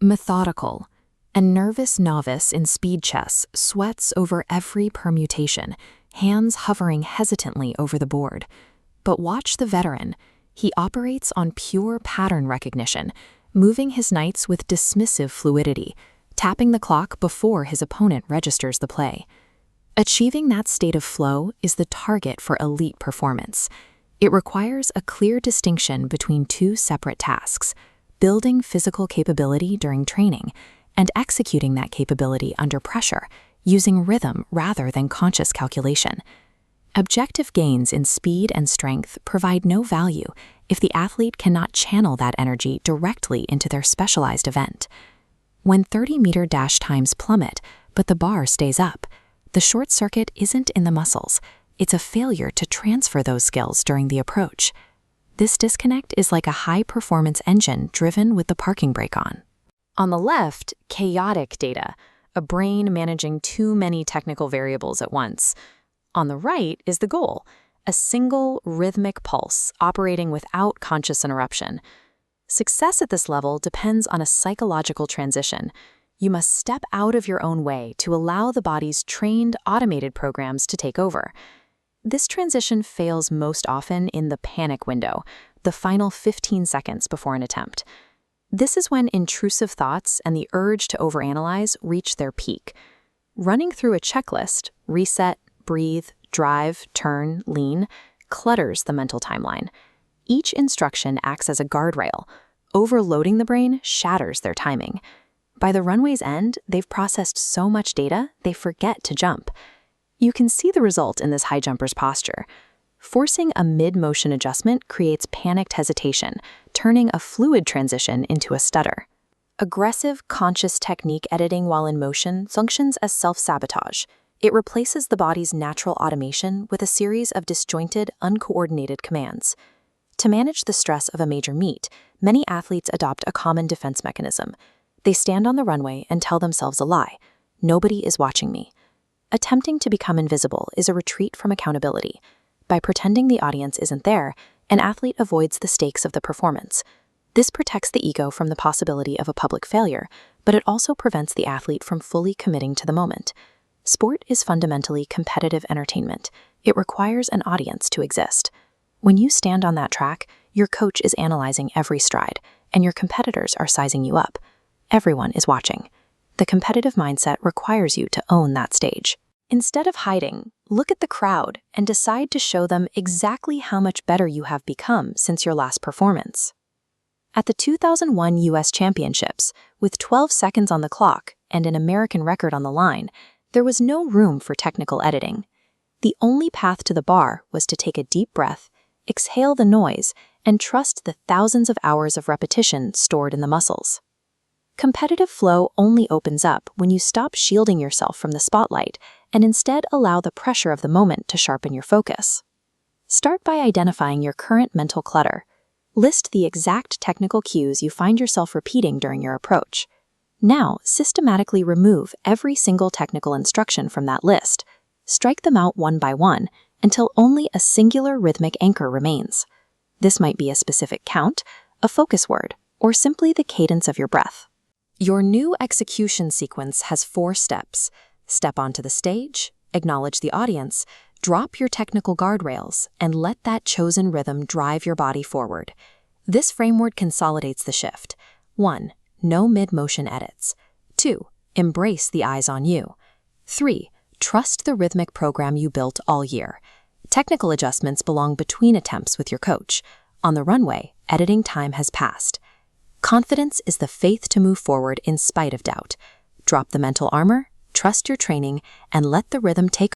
Methodical. A nervous novice in speed chess sweats over every permutation, hands hovering hesitantly over the board. But watch the veteran. He operates on pure pattern recognition, moving his knights with dismissive fluidity, tapping the clock before his opponent registers the play. Achieving that state of flow is the target for elite performance. It requires a clear distinction between two separate tasks: building physical capability during training and executing that capability under pressure, using rhythm rather than conscious calculation. Objective gains in speed and strength provide no value if the athlete cannot channel that energy directly into their specialized event. When 30-meter dash times plummet, but the bar stays up, the short circuit isn't in the muscles. It's a failure to transfer those skills during the approach. This disconnect is like a high-performance engine driven with the parking brake on. On the left, chaotic data, a brain managing too many technical variables at once. On the right is the goal, a single rhythmic pulse operating without conscious interruption. Success at this level depends on a psychological transition. You must step out of your own way to allow the body's trained, automated programs to take over. This transition fails most often in the panic window, the final 15 seconds before an attempt. This is when intrusive thoughts and the urge to overanalyze reach their peak. Running through a checklist, reset, breathe, drive, turn, lean, clutters the mental timeline. Each instruction acts as a guardrail. Overloading the brain shatters their timing. By the runway's end, they've processed so much data, they forget to jump. You can see the result in this high jumper's posture. Forcing a mid-motion adjustment creates panicked hesitation, turning a fluid transition into a stutter. Aggressive, conscious technique editing while in motion functions as self-sabotage. It replaces the body's natural automation with a series of disjointed, uncoordinated commands. To manage the stress of a major meet, many athletes adopt a common defense mechanism. They stand on the runway and tell themselves a lie. Nobody is watching me. Attempting to become invisible is a retreat from accountability. By pretending the audience isn't there, an athlete avoids the stakes of the performance. This protects the ego from the possibility of a public failure, but it also prevents the athlete from fully committing to the moment. Sport is fundamentally competitive entertainment. It requires an audience to exist. When you stand on that track, your coach is analyzing every stride, and your competitors are sizing you up. Everyone is watching. The competitive mindset requires you to own that stage. Instead of hiding, look at the crowd and decide to show them exactly how much better you have become since your last performance. At the 2001 U.S. Championships, with 12 seconds on the clock and an American record on the line, there was no room for technical editing. The only path to the bar was to take a deep breath, exhale the noise, and trust the thousands of hours of repetition stored in the muscles. Competitive flow only opens up when you stop shielding yourself from the spotlight and instead allow the pressure of the moment to sharpen your focus. Start by identifying your current mental clutter. List the exact technical cues you find yourself repeating during your approach. Now, systematically remove every single technical instruction from that list. Strike them out one by one until only a singular rhythmic anchor remains. This might be a specific count, a focus word, or simply the cadence of your breath. Your new execution sequence has 4 steps. Step onto the stage, acknowledge the audience, drop your technical guardrails, and let that chosen rhythm drive your body forward. This framework consolidates the shift. 1. No mid-motion edits. 2. Embrace the eyes on you. 3. Trust the rhythmic program you built all year. Technical adjustments belong between attempts with your coach. On the runway, editing time has passed. Confidence is the faith to move forward in spite of doubt. Drop the mental armor, trust your training, and let the rhythm take